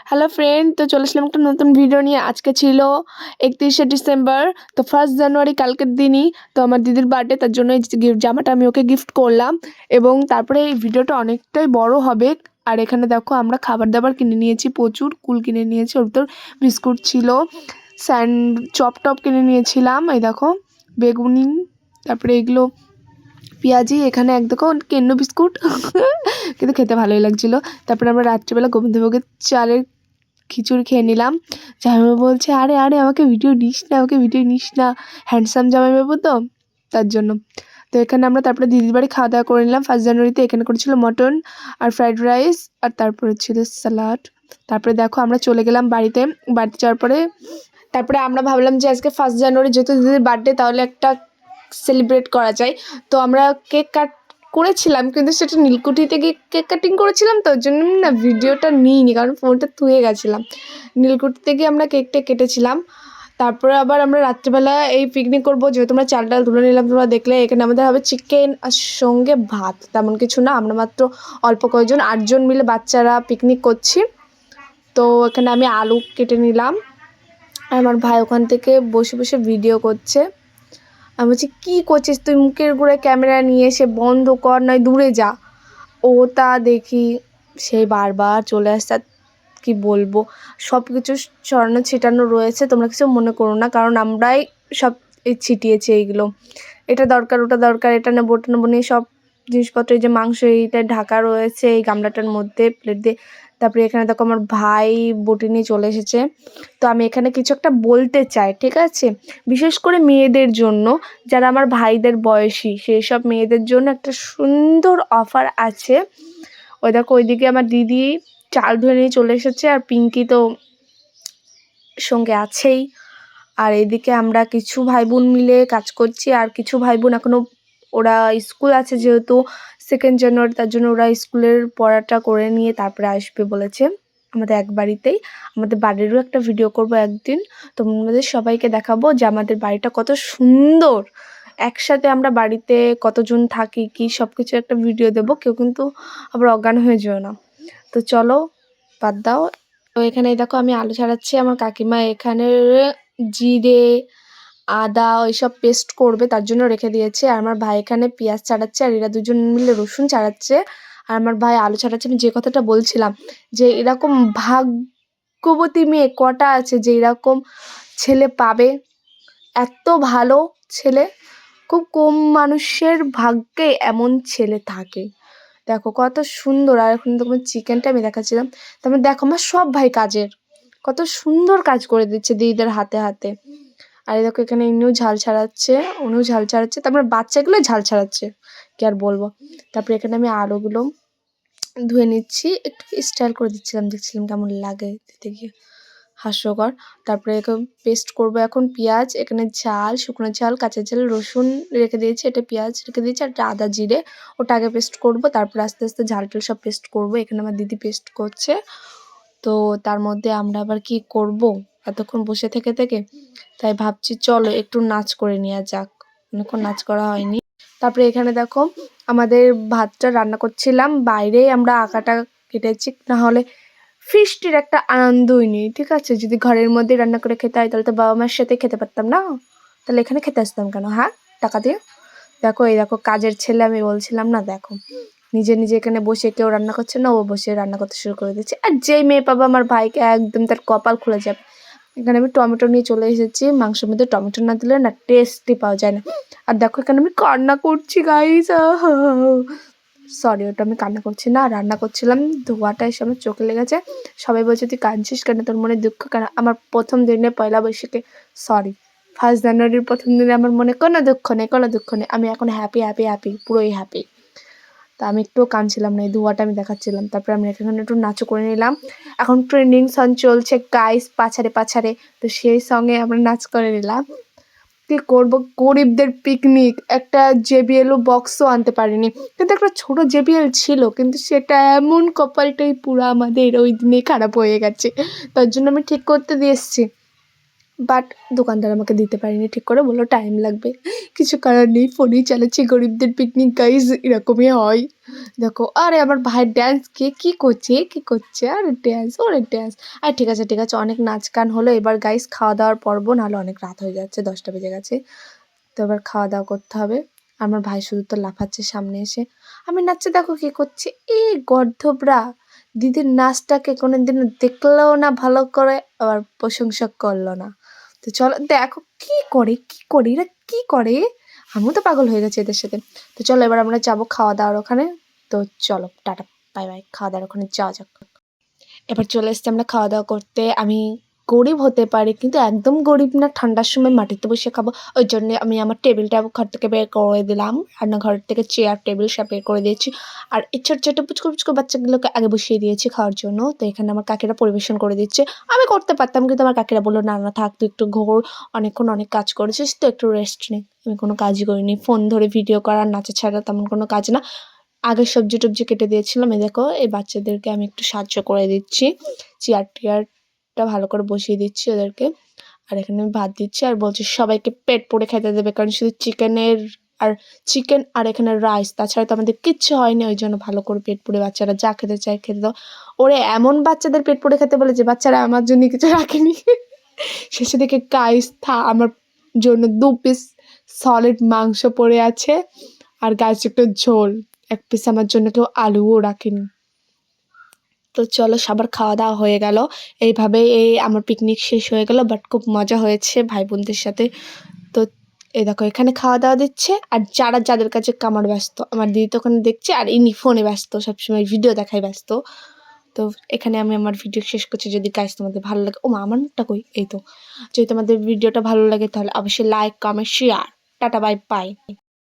Hello friend, তো চলে আসলাম একটা নতুন ভিডিও নিয়ে। আজকে ছিল 31শে ডিসেম্বর, তো 1 জানুয়ারি কালকের দিনই তো আমার দিদির বার্থডে, তার জন্য এই জামাটা আমি ওকে গিফট করলাম। এবং তারপরে এই ভিডিওটা অনেকটাই বড় হবে। আর এখানে দেখো আমরা খাবার দাবার কিনে নিয়েছি, প্রচুর কুল কিনে নিয়েছি, ওর ভিতর বিস্কুট ছিল, চপ টপ কিনে নিয়েছিলাম। এই দেখো বেগুনি, তারপরে এগুলো পেঁয়াজি, এখানে এক দেখো কেন্ন বিস্কুট কিন্তু খেতে ভালোই লাগছিলো। তারপরে আমরা রাত্রিবেলা গোবিন্দভোগের চালের খিচুড়ি খেয়ে নিলাম। জামাইবাবু বলছে, আরে আরে আমাকে ভিডিও নিস না, আমাকে ভিডিও নিস না, হ্যান্ডসাম জামাইবাবু তো, তার জন্য। তো এখানে আমরা তারপরে দিদির বাড়ি খাওয়া দাওয়া করে নিলাম 1 জানুয়ারিতে। এখানে করেছিল মটন আর ফ্রাইড রাইস, আর তারপরে ছিল স্যালাড। তারপরে দেখো আমরা চলে গেলাম বাড়িতে যাওয়ার পরে তারপরে আমরা ভাবলাম যে আজকে 1 জানুয়ারি যেহেতু দিদির বার্থডে, তাহলে একটা সেলিব্রেট করা যায়। তো আমরা কেক করেছিলাম, কিন্তু সেটা নীলকুঠিতে গিয়ে কেক কাটিং করেছিলাম, তো ওই জন্য না ভিডিওটা নিইনি, কারণ ফোনটা থুয়ে গেছিলাম। নীলকুঠিতে গিয়ে আমরা কেকটা কেটেছিলাম। তারপরে আবার আমরা রাত্রিবেলা এই পিকনিক করবো, যেহেতু আমরা চাল ডাল তুলে নিলাম, তোমরা দেখলে। এখানে আমাদের হবে চিকেন আর সঙ্গে ভাত, তেমন কিছু না। আমরা মাত্র অল্প কয়েকজন, 8জন মিলে বাচ্চারা পিকনিক করছি। তো এখানে আমি আলু কেটে নিলাম, আর আমার ভাই ওখান থেকে বসে বসে ভিডিও করছে। আমি বলছি, কী করছিস তুই, মুখের গোড়ায় ক্যামেরা নিয়ে এসে বন্ধ কর, নয় দূরে যা। ও তা দেখি সেই বারবার চলে আসছে। আর কী বলবো, সব কিছু ছড়ানো ছিটানো রয়েছে, তোমরা কিছু মনে করো না, কারণ আমরাই সব ছিটিয়েছি এইগুলো। এটা দরকার, ওটা দরকার, এটা নেবো ওটা নেবো নিয়ে সব জিনিসপত্র, এই যে মাংস এইটা ঢাকা রয়েছে এই গামলাটার মধ্যে প্লেট দিয়ে। তারপরে এখানে দেখো আমার ভাই বটি নিয়ে চলে এসেছে। তো আমি এখানে কিছু একটা বলতে চাই, ঠিক আছে, বিশেষ করে মেয়েদের জন্য, যারা আমার ভাইদের বয়সী, সেই সব মেয়েদের জন্য একটা সুন্দর অফার আছে। ওই দেখো ওইদিকে আমার দিদি চাল ধুয়ে নিয়ে চলে এসেছে, আর পিঙ্কি তো সঙ্গে আছেই। আর এদিকে আমরা কিছু ভাই বোন মিলে কাজ করছি, আর কিছু ভাই বোন এখনও, ওরা স্কুল আছে যেহেতু 2 জানুয়ারি, তার জন্য ওরা স্কুলের পড়াটা করে নিয়ে তারপরে আসবে বলেছে আমাদের এক বাড়িতেই। আমাদের বাড়িরও একটা ভিডিও করব একদিন, তোমাদের সবাইকে দেখাবো যে আমাদের বাড়িটা কত সুন্দর। একসাথে আমরা বাড়িতে কতজন থাকি কি সব কিছু একটা ভিডিও দেবো, কেউ কিন্তু আবার অজ্ঞান হয়ে যেও না। তো চলো বাদ দাও। তো এখানে দেখো আমি আলু ছাড়াচ্ছি, আমার কাকিমা এখানে জিরে আদা ওইসব পেস্ট করবে, তার জন্য রেখে দিয়েছে। আর আমার ভাই এখানে পেঁয়াজ ছাড়াচ্ছে, আর এরা দুজন মিলে রসুন ছাড়াচ্ছে, আর আমার ভাই আলু ছাড়াচ্ছে। আমি যে কথাটা বলছিলাম যে এরকম ভাগ্যবতী মেয়ে কটা আছে যে এরকম ছেলে পাবে, এত ভালো ছেলে, খুব কম মানুষের ভাগ্যে এমন ছেলে থাকে। দেখো কত সুন্দর। আর এখন তোমার চিকেনটা আমি দেখাচ্ছিলাম, তারপর দেখো আমার সব ভাই কাজের, কত সুন্দর কাজ করে দিচ্ছে দিদিদের হাতে হাতে। আর দেখো এখানে ইনিও ঝাল ছাড়াচ্ছে, উনিও ঝাল ছাড়াচ্ছে, তারপরে বাচ্চাগুলো ঝাল ছাড়াচ্ছে, কি আর বলবো। তারপরে এখানে আমি আলুগুলো ধুয়ে নিচ্ছি, একটু স্টাইল করে দিচ্ছিলাম, দেখছিলাম কেমন লাগে দিতে গিয়ে, হাস্যকর। তারপরে এখন পেস্ট করব এখন পেঁয়াজ, এখানে ঝাল, শুকনো ঝাল, কাঁচা ঝাল, রসুন রেখে দিয়েছি, এটা পেঁয়াজ রেখে দিয়েছি, আর এটা আদা জিরে, ওটা আগে পেস্ট করব, তারপরে আস্তে আস্তে ঝাল টাল সব পেস্ট করব। এখানে আমার দিদি পেস্ট করছে। তো তার মধ্যে আমরা আবার কি করব এতক্ষণ বসে থেকে থেকে, তাই ভাবছি চলো একটু নাচ করে নেওয়া যাক, অনেকক্ষণ নাচ করা হয়নি। তারপরে এখানে দেখো আমাদের ভাতটা রান্না করছিলাম, বাইরে আমরা আঁকাটা কেটেছি, নাহলে ফিস্টির একটা আনন্দই নেই, ঠিক আছে। যদি ঘরের মধ্যে রান্না করে খেতে হয় তাহলে তো বাবা মার সাথে খেতে পারতাম না, তাহলে এখানে খেতে আসতাম কেন, হ্যাঁ, টাকা দিয়ে। দেখো এই দেখো কাজের ছেলে, আমি বলছিলাম না, দেখো নিজে নিজে এখানে বসে, কেউ রান্না করছে না, ও বসে রান্না করতে শুরু করে দিচ্ছে। আর যেই মেয়ে পাবো আমার ভাইকে একদম তার কপাল খুলে যাবে। এখানে আমি টমেটো নিয়ে চলে এসেছি, মাংসের মধ্যে টমেটো না দিলে না টেস্টই পাওয়া যায় না। আর দেখো এখানে আমি কান্না করছি গাইস, সরি, ওটা আমি কান্না করছি না, রান্না করছিলাম, ধোয়াটা এসে আমার চোখে লেগেছে। সবাই বলছে তুই কাঁদছিস কেন, তোর মনে দুঃখ কেন। আমার প্রথম দিনে পয়লা বৈশাখে, সরি 1 জানুয়ারির প্রথম দিনে আমার মনে কোনো দুঃখ নেই, কোনো দুঃখ নেই, আমি এখন হ্যাপি হ্যাপি হ্যাপি, পুরোই হ্যাপি। তা আমি একটুও কাঁদছিলাম না, এই ধোয়াটা আমি দেখাচ্ছিলাম। তারপরে আমি এখানে একটু নাচও করে নিলাম, এখন ট্রেন্ডিং সং চলছে গাইস, পাছারে পাছারে, তো সেই সঙ্গে আমরা নাচ করে নিলাম। কি করব, গরিবদের পিকনিক, একটা জেবিএল বক্সও আনতে পারিনি, কিন্তু একটা ছোট জেবিএল ছিল, কিন্তু সেটা এমন কপালটাই পুরো আমাদের ওই দিনে খারাপ হয়ে গেছে, তার জন্য আমি ঠিক করতে দিয়ে এসেছি। বাট দোকানদার আমাকে দিতে পারেনি ঠিক করে, বললো টাইম লাগবে। কিছু করার নেই, ফোনেই চালাচ্ছি, গরিবদের পিকনিক গাইজ এরকমই হয়। দেখো আরে আমার ভাইয়ের ড্যান্স কী করছে আরে ড্যান্স ওরে ড্যান্স। আর ঠিক আছে অনেক নাচ গান হলো, এবার গাইজ খাওয়া দাওয়ার পর্ব, নাহলে অনেক রাত হয়ে যাচ্ছে, 10টা বেজে গেছে। তো এবার খাওয়া দাওয়া করতে হবে। আমার ভাই শুধু তো লাফাচ্ছে সামনে এসে, আমি নাচছে দেখো কী করছে, এই গর্ধবরা দিদির নাচটাকে কোনো দিনও দেখলেও না ভালো করে, আবার প্রশংসা করলো না। তো চলো দেখো কী করে এরা কী করে, আমিও তো পাগল হয়ে গেছি এদের সাথে। তো চলো এবার আমরা যাবো খাওয়া দাওয়ার ওখানে। তো চলো টাটা বাই বাই, খাওয়া দাওয়ার ওখানে যাওয়া যাক। এবার চলে এসছি আমরা খাওয়া দাওয়া করতে। আমি গরিব হতে পারি কিন্তু একদম গরিব না, ঠান্ডার সময় মাটিতে বসে খাবো, ওই জন্যে আমি আমার টেবিলটা ঘর থেকে বের করে দিলাম, রান্নাঘর থেকে চেয়ার টেবিল সব বের করে দিয়েছি। আর এই ছোট ছোট পুচকু বাচ্চাগুলোকে আগে বসিয়ে দিয়েছি খাওয়ার জন্য। তো এখানে আমার কাকিরা পরিবেশন করে দিচ্ছে, আমি করতে পারতাম কিন্তু আমার কাকিরা বললো না না থাক, তুই একটু ঘোর, অনেকক্ষণ অনেক কাজ করেছিস তো একটু রেস্ট নে। আমি কোনো কাজই করিনি, ফোন ধরে ভিডিও করা নাচা ছাড়া তেমন কোনো কাজ না। আগে সবজি টবজি কেটে দিয়েছিলাম, এই দেখো এই বাচ্চাদেরকে আমি একটু সাহায্য করে দিচ্ছি, চেয়ার টেয়ারটা ভালো করে বসিয়ে দিচ্ছি ওদেরকে। আর এখানে আমি ভাত দিচ্ছি আর বলছি সবাইকে পেট পুড়ে খেতে দেবে, কারণ শুধু চিকেন আর এখানে রাইস, তাছাড়া তো আমাদের কিচ্ছু হয়নি, ওই জন্য ভালো করে পেট পুড়ে বাচ্চারা যা খেতে চায় খেতে দাও। ওরে এমন বাচ্চাদের পেট পুড়ে খেতে বলে যে বাচ্চারা আমার জন্য কিছু রাখেনি। শেষে দেখে গাইস আমার জন্য 2 পিস সলিড মাংস পড়ে আছে, আর গাছ একটা ঝোল 1 পিস আমার জন্য কেউ আলুও রাখেনি। তো চলো সবার খাওয়া দাওয়া হয়ে গেল, এইভাবে আমার পিকনিক শেষ হয়ে গেল, বাট খুব মজা হয়েছে ভাই বোনদের সাথে। তো এই দেখো এখানে খাওয়া দাওয়া দিচ্ছে, আর যাদের কাছে কামার ব্যস্ত, আমার দিদি তো ওখানে দেখছে, আর ইনি ফোনে ব্যস্ত, সবসময় ভিডিও দেখায় ব্যস্ত। তো এখানে আমি আমার ভিডিও শেষ করছি। যদি গাইস তোমাদের ভালো লাগে, ও মা আমার মুখটা কই, এই তো, যদি তোমাদের ভিডিওটা ভালো লাগে তাহলে অবশ্যই like comment share, tata bye bye.